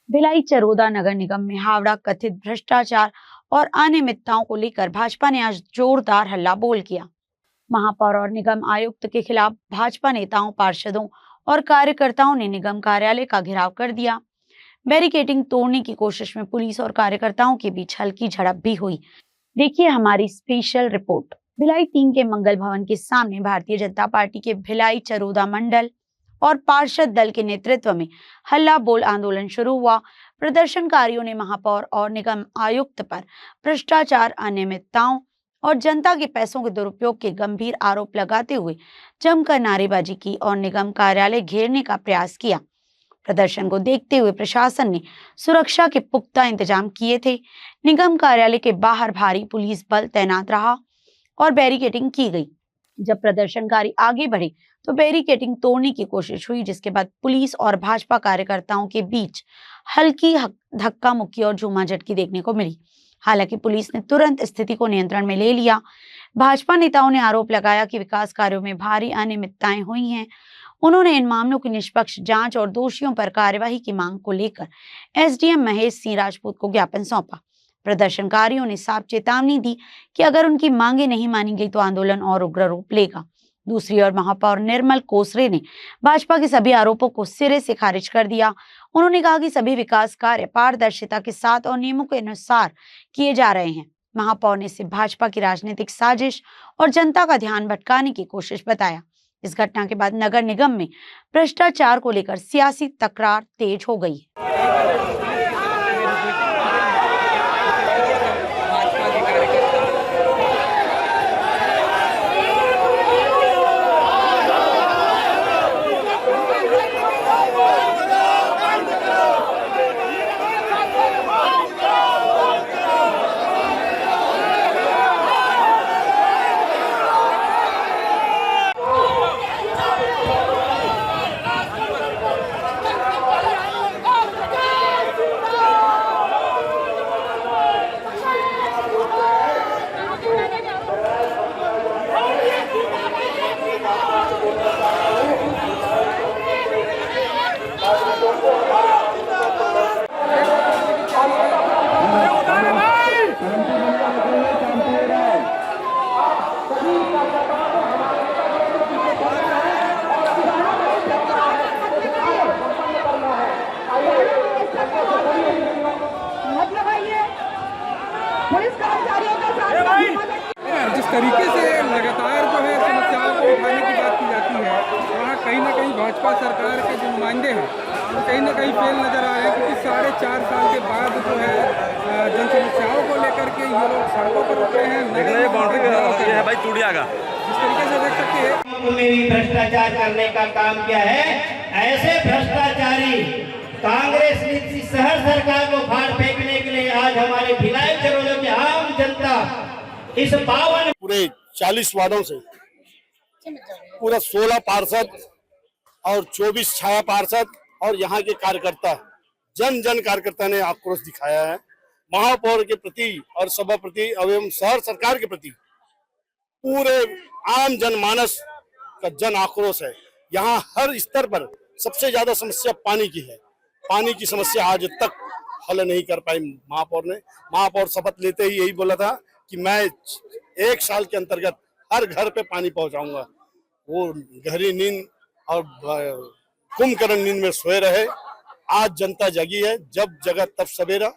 भिलाई चरोदा नगर निगम में हावड़ा कथित भ्रष्टाचार और अनियमितताओं को लेकर भाजपा ने आज जोरदार हल्ला बोल किया। महापौर और निगम आयुक्त के खिलाफ भाजपा नेताओं, पार्षदों और कार्यकर्ताओं ने निगम कार्यालय का घेराव कर दिया। बैरिकेडिंग तोड़ने की कोशिश में पुलिस और कार्यकर्ताओं के बीच हल्की झड़प भी हुई। देखिए हमारी स्पेशल रिपोर्ट। भिलाई 3 के मंगल भवन के सामने भारतीय जनता पार्टी के भिलाई चरोदा मंडल और पार्षद दल के नेतृत्व में हल्ला बोल आंदोलन शुरू हुआ। प्रदर्शनकारियों ने महापौर और निगम आयुक्त पर भ्रष्टाचार, अनियमितताओं और जनता के पैसों के दुरुपयोग के गंभीर आरोप लगाते हुए जमकर नारेबाजी की और निगम कार्यालय घेरने का प्रयास किया। प्रदर्शन को देखते हुए प्रशासन ने सुरक्षा के पुख्ता इंतजाम किए थे। निगम कार्यालय के बाहर भारी पुलिस बल तैनात रहा और बैरिकेडिंग की गई। जब प्रदर्शनकारी आगे बढ़े तो बैरिकेडिंग तोड़ने की कोशिश हुई, जिसके बाद पुलिस और भाजपा कार्यकर्ताओं के बीच हल्की धक्का मुक्की और झूमाझटकी देखने को मिली। हालांकि पुलिस ने तुरंत स्थिति को नियंत्रण में ले लिया। भाजपा नेताओं ने आरोप लगाया कि विकास कार्यों में भारी अनियमितताएं हुई हैं। उन्होंने इन मामलों की निष्पक्ष जांच और दोषियों पर कार्यवाही की मांग को लेकर एसडीएम महेश सिंह राजपूत को ज्ञापन सौंपा। प्रदर्शनकारियों ने साफ चेतावनी दी कि अगर उनकी मांगे नहीं मानी गई तो आंदोलन और उग्र रूप लेगा। दूसरी ओर महापौर निर्मल कोसरे ने भाजपा के सभी आरोपों को सिरे से खारिज कर दिया। उन्होंने कहा कि सभी विकास कार्य पारदर्शिता के साथ और नियमों के अनुसार किए जा रहे हैं। महापौर ने इसे भाजपा की राजनीतिक साजिश और जनता का ध्यान भटकाने की कोशिश बताया। इस घटना के बाद नगर निगम में भ्रष्टाचार को लेकर सियासी तकरार तेज हो गई। जिस तरीके से लगातार जो है समस्याओं को उठाने की बात की जाती है, वहाँ कहीं ना कहीं भाजपा सरकार के जो नुमाइंदे हैं वो कहीं ना कहीं फेल नजर आ रहे हैं, क्योंकि 4.5 साल के बाद जो है जन समस्याओं को लेकर के ये लोग सड़कों पर उतरे हैं। भाई टूट जाएगा। जिस तरीके से देख सकते हैं में भी भ्रष्टाचार करने का काम किया है। ऐसे भ्रष्टाचारी कांग्रेस नीति शहर सरकार को फाड़ फेंकने के लिए आज हमारे भिलाई चरोदा की आम जनता इस 52 पूरे 40 वार्डों से पूरा 16 पार्षद और 24 छाया पार्षद और यहाँ के कार्यकर्ता, जन कार्यकर्ता ने आक्रोश दिखाया है महापौर के प्रति और सभापति एवं शहर सरकार के प्रति। पूरे आम जनमानस का जन आक्रोश है। यहाँ हर स्तर पर सबसे ज्यादा समस्या पानी की है। पानी की समस्या आज तक हल नहीं कर पाई महापौर ने। महापौर शपथ लेते ही यही बोला था कि मैं 1 साल के अंतर्गत हर घर पे पानी पहुंचाऊंगा। वो गहरी नींद और कुंभकर्ण नींद में सोए रहे। आज जनता जगी है, जब जगा तब सवेरा।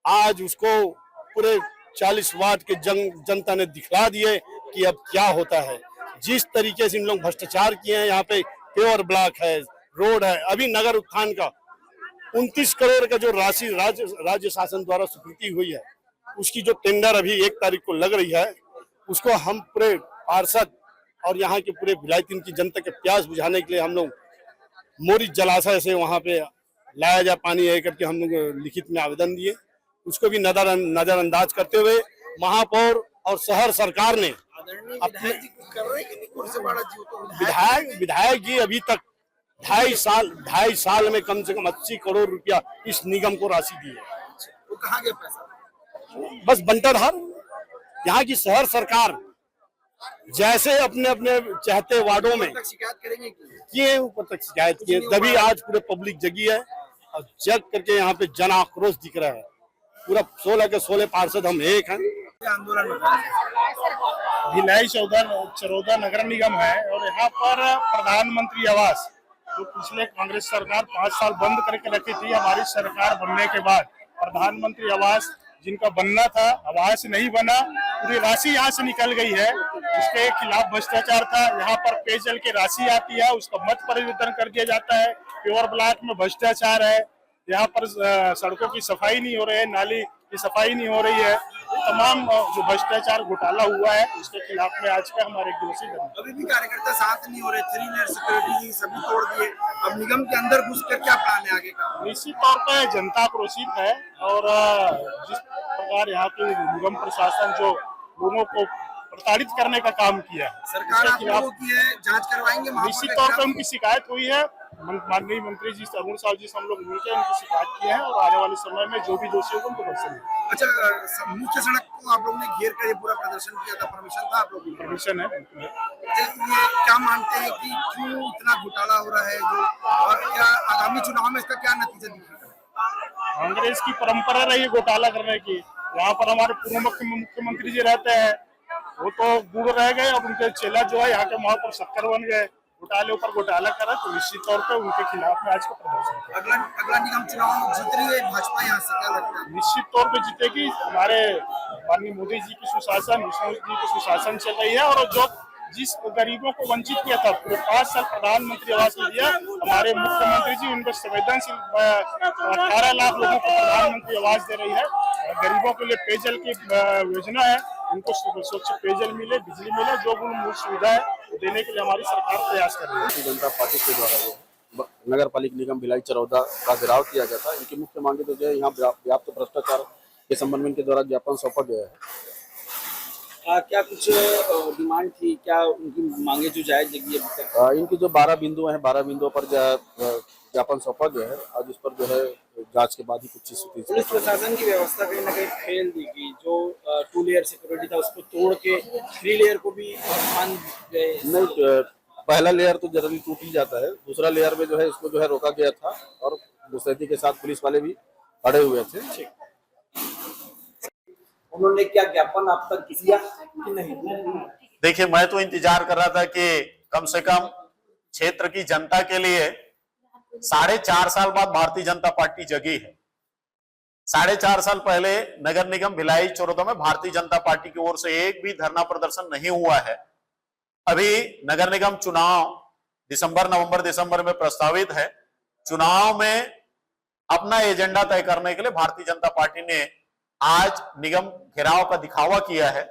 आज उसको पूरे 40 वार्ड के जनता ने दिखला दिए कि अब क्या होता है। जिस तरीके से इन लोग भ्रष्टाचार किए हैं, यहाँ पे पेवर ब्लॉक है, रोड है, अभी नगर उत्थान का 29 करोड़ का जो राशि राज्य शासन द्वारा स्वीकृति हुई है, उसकी जो टेंडर अभी 1 तारीख को लग रही है, उसको हम पूरे पार्षद और यहाँ के पूरे भिलाई 3 की जनता के प्यास बुझाने के लिए हम लोग मोरी जलाशय से वहाँ पे लाया जाए पानी है करके हम लोग लिखित में आवेदन दिए। उसको भी नजरअंदाज करते हुए महापौर और शहर सरकार ने अपने विधायक जी अभी तक 2.5 साल में कम से कम 80 करोड़ रुपया इस निगम को राशि दी है। वो कहाँ गया पैसा? बस बंटाधार। यहाँ की शहर सरकार जैसे अपने अपने चाहते वार्डों में शिकायत करेंगे किए, ऊपर तक शिकायत किए, तभी आज पूरे पब्लिक जगी है। और जग करके यहाँ पे जन आक्रोश दिख रहा है। पूरा 16 के 16 पार्षद हम एक हैं। आंदोलन में भिलाई चरौदा नगर निगम है और यहाँ पर प्रधानमंत्री आवास जो पिछले कांग्रेस सरकार 5 साल बंद करके रखी थी, हमारी सरकार बनने के बाद प्रधानमंत्री आवास जिनका बनना था आवास नहीं बना, पूरी राशि यहाँ से निकल गई है। इसके खिलाफ भ्रष्टाचार था। यहाँ पर पेयजल की राशि आती है, उसका मत परिवर्तन कर दिया जाता है। प्योर ब्लॉक में भ्रष्टाचार है। यहाँ पर सड़कों की सफाई नहीं हो रही है, नाली की सफाई नहीं हो रही है। तमाम जो भ्रष्टाचार घोटाला हुआ है उसके खिलाफ में आज का हमारे एक दिवसीय धरना। अभी भी कार्यकर्ता शांत नहीं हो रहे, 3 लेयर सिक्योरिटी सभी तोड़ दिए। अब निगम के अंदर घुस कर क्या प्लान है आगे का? निश्चित तौर पर जनता आक्रोशित है और जिस प्रकार यहाँ की निगम प्रशासन जो लोगों को प्रताड़ित करने का काम किया है, सरकार आप लोगों की है, जांच करवाएंगे? निश्चित तौर पर उनकी शिकायत हुई है। माननीय मंत्री जी अरुण साहु जी से हम लोग मिलकर उनकी शिकायत किए हैं और आने वाले समय में जो भी दोषी होगा उनको बख्शेंगे। अच्छा, मुख्य सड़क को आप लोगों ने घेर कर ये पूरा प्रदर्शन किया था, परमिशन था आप लोगों की? परमिशन है। ये क्या मानते हैं कि क्यों इतना घोटाला हो रहा है जो, और क्या आगामी चुनाव में इसका क्या नतीजा दिखेगा? कांग्रेस की परंपरा रही है घोटाला करने की। यहाँ पर हमारे पूर्व मुख्यमंत्री जी रहते हैं, वो तो दूर रह गए और उनके चेला जो है यहाँ के महापौर शक्कर बन गए। घोटाले ऊपर घोटाला करा तो निश्चित तौर पे उनके खिलाफ में आज का प्रदर्शन। अगला निगम चुनाव जीत रही है भाजपा यहाँ से, क्या लगता है? निश्चित तौर पे जीतेगी। हमारे माननीय मोदी जी की सुशासन, विष्णु जी की सुशासन चल रही है और जो जिस गरीबों को वंचित किया था, पूरे 5 साल प्रधानमंत्री आवास में दिया, हमारे मुख्यमंत्री जी उनको संवेदनशील 18 लाख लोगों को प्रधानमंत्री आवास दे रही है। गरीबों के लिए पेयजल की योजना है, उनको स्वच्छ पेयजल मिले, बिजली मिले, जो भी मूल सुविधा है देने के लिए हमारी सरकार प्रयास कर रही है। भारतीय जनता पार्टी के द्वारा नगर पालिका निगम भिलाई चरौदा का घेराव किया गया था। इनकी मुख्य मांगे तो जो है यहाँ व्याप्त भ्रष्टाचार के संबंध में इनके द्वारा ज्ञापन सौंपा गया है। क्या कुछ डिमांड थी, क्या उनकी मांगे जो जायज लगी अभी तक? इनकी जो 12 बिंदु हैं, 12 बिंदुओं पर ज्ञापन सौंपा गया है और जिस पर जो है जांच के बाद ही कुछ चीज पुलिस प्रशासन की व्यवस्था कहीं ना कहीं फेल दिखी। जो 2 लेयर सिक्योरिटी था उसको तोड़ के 3 लेयर को भी मान गए। नहीं, पहला लेयर तो जनरली टूट ही जाता है, दूसरा लेयर में जो है इसको जो है रोका गया था और मुस्तैदी के साथ पुलिस वाले भी अड़े हुए थे। उन्होंने क्या ज्ञापन आप तक किया कि नहीं? देखिए, मैं तो इंतजार कर रहा था कि कम से कम क्षेत्र की जनता के लिए 4.5 साल बाद भारतीय जनता पार्टी जगी है। 4.5 साल पहले नगर निगम भिलाई चरौदा में भारतीय जनता पार्टी की ओर से एक भी धरना प्रदर्शन नहीं हुआ है। अभी नगर निगम चुनाव नवंबर दिसंबर में प्रस्तावित है। चुनाव में अपना एजेंडा तय करने के लिए भारतीय जनता पार्टी ने आज निगम घेराव का दिखावा किया है।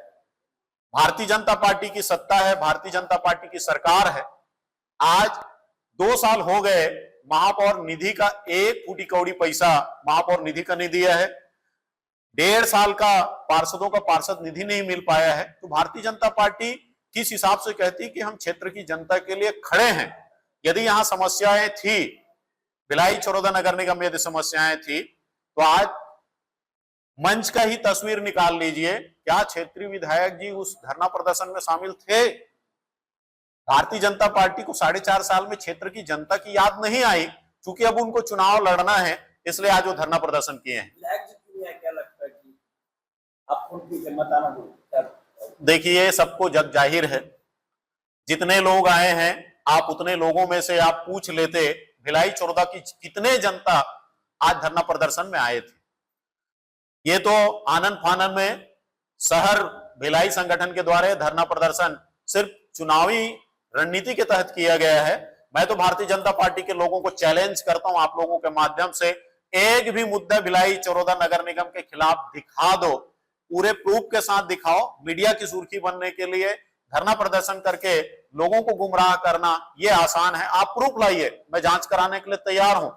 भारतीय जनता पार्टी की सत्ता है, भारतीय जनता पार्टी की सरकार है। आज 2 साल हो गए, महापौर निधि का 1 फूटी कौड़ी पैसा महापौर निधि का नहीं दिया है। 1.5 साल का पार्षदों का पार्षद निधि नहीं मिल पाया है। तो भारतीय जनता पार्टी किस हिसाब से कहती कि हम क्षेत्र की जनता के लिए खड़े हैं? यदि यहाँ समस्याएं थी, भिलाई चरौदा नगर निगम में यदि समस्याएं थी, तो आज मंच का ही तस्वीर निकाल लीजिए। क्या क्षेत्रीय विधायक जी उस धरना प्रदर्शन में शामिल थे? भारतीय जनता पार्टी को 4.5 साल में क्षेत्र की जनता की याद नहीं आई, क्योंकि अब उनको चुनाव लड़ना है, इसलिए आज वो धरना प्रदर्शन किए हैं। क्या लगता है कि आप उनकी हिम्मत? देखिए, सबको जग जाहिर है, जितने लोग आए हैं आप उतने लोगों में से आप पूछ लेते भिलाई चरौदा की कितने जनता आज धरना प्रदर्शन में आए थे। ये तो आनंद फानन में शहर भिलाई संगठन के द्वारा धरना प्रदर्शन सिर्फ चुनावी रणनीति के तहत किया गया है। मैं तो भारतीय जनता पार्टी के लोगों को चैलेंज करता हूं, आप लोगों के माध्यम से, एक भी मुद्दा भिलाई चरौदा नगर निगम के खिलाफ दिखा दो, पूरे प्रूफ के साथ दिखाओ। मीडिया की सुर्खी बनने के लिए धरना प्रदर्शन करके लोगों को गुमराह करना ये आसान है। आप प्रूफ लाइए, मैं जांच कराने के लिए तैयार हूं।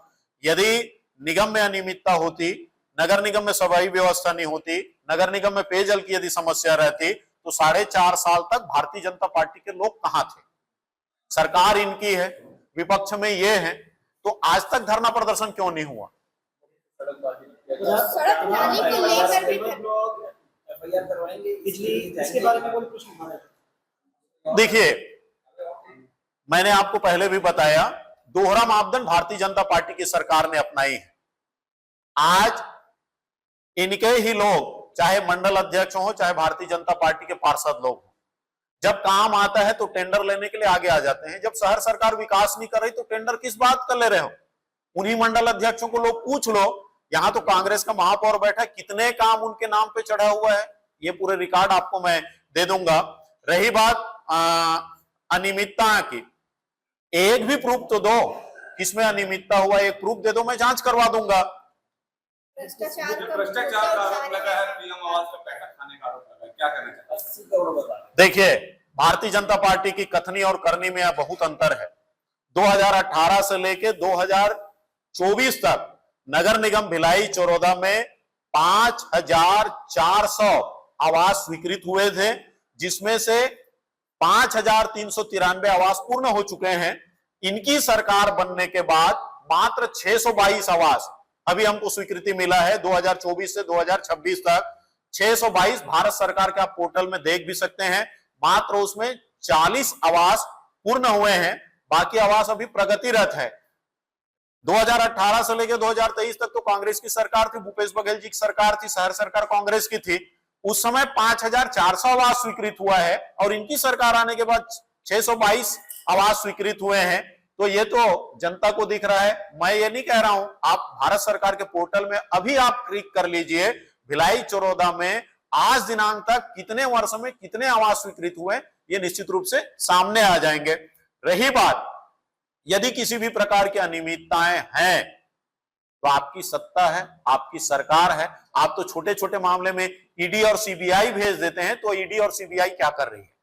यदि निगम में अनियमितता होती, नगर निगम में सफाई व्यवस्था नहीं होती, नगर निगम में पेयजल की यदि समस्या रहती, तो 4.5 साल तक भारतीय जनता पार्टी के लोग कहां थे? सरकार इनकी है, विपक्ष में ये है, तो आज तक धरना प्रदर्शन क्यों नहीं हुआ? देखिए, मैंने आपको पहले भी बताया, दोहरा मापदंड भारतीय जनता पार्टी की सरकार ने अपनाई है। आज इनके ही लोग, चाहे मंडल अध्यक्ष हो चाहे भारतीय जनता पार्टी के पार्षद लोग हो, जब काम आता है तो टेंडर लेने के लिए आगे आ जाते हैं। जब शहर सरकार विकास नहीं कर रही तो टेंडर किस बात का ले रहे हो? उन्हीं मंडल अध्यक्षों को लोग पूछ लो। यहां तो कांग्रेस का महापौर बैठा, कितने काम उनके नाम पे चढ़ा हुआ है, ये पूरे रिकॉर्ड आपको मैं दे दूंगा। रही बात अनियमितता की, एक भी प्रूफ तो दो, किसमें अनियमितता हुआ एक प्रूफ दे दो, मैं जांच करवा दूंगा। भ्रष्टाचार का आरोप लगा है, पीएम आवास का पैसा खाने का आरोप लगा है, क्या करना चाहिए? 80 करोड़ बता। देखिए, भारतीय जनता पार्टी की कथनी और करनी में बहुत अंतर है। 2018 से लेके 2024 तक नगर निगम भिलाई चौरोदा में 5400 आवास स्वीकृत हुए थे, जिसमें से 5393 आवास पूर्ण हो चुके हैं। इनकी सरकार बनने के बाद मात्र 622 आवास अभी हमको स्वीकृति मिला है। 2024 से 2026 तक 622 भारत सरकार के आप पोर्टल में देख भी सकते हैं। मात्र उसमें 40 आवास पूर्ण हुए हैं, बाकी आवास अभी प्रगतिरत है। 2018 से लेकर 2023 तक तो कांग्रेस की सरकार थी, भूपेश बघेल जी की सरकार थी, शहर सरकार कांग्रेस की थी। उस समय 5400 आवास स्वीकृत हुआ है और इनकी सरकार आने के बाद 622 आवास स्वीकृत हुए हैं। तो ये तो जनता को दिख रहा है, मैं ये नहीं कह रहा हूं। आप भारत सरकार के पोर्टल में अभी आप क्लिक कर लीजिए, भिलाई चौरोदा में आज दिनांक तक कितने वर्ष में कितने आवास स्वीकृत हुए, ये निश्चित रूप से सामने आ जाएंगे। रही बात, यदि किसी भी प्रकार की अनियमितताएं हैं तो आपकी सत्ता है, आपकी सरकार है। आप तो छोटे छोटे मामले में ईडी और सीबीआई भेज देते हैं, तो ईडी और सीबीआई क्या कर रही है?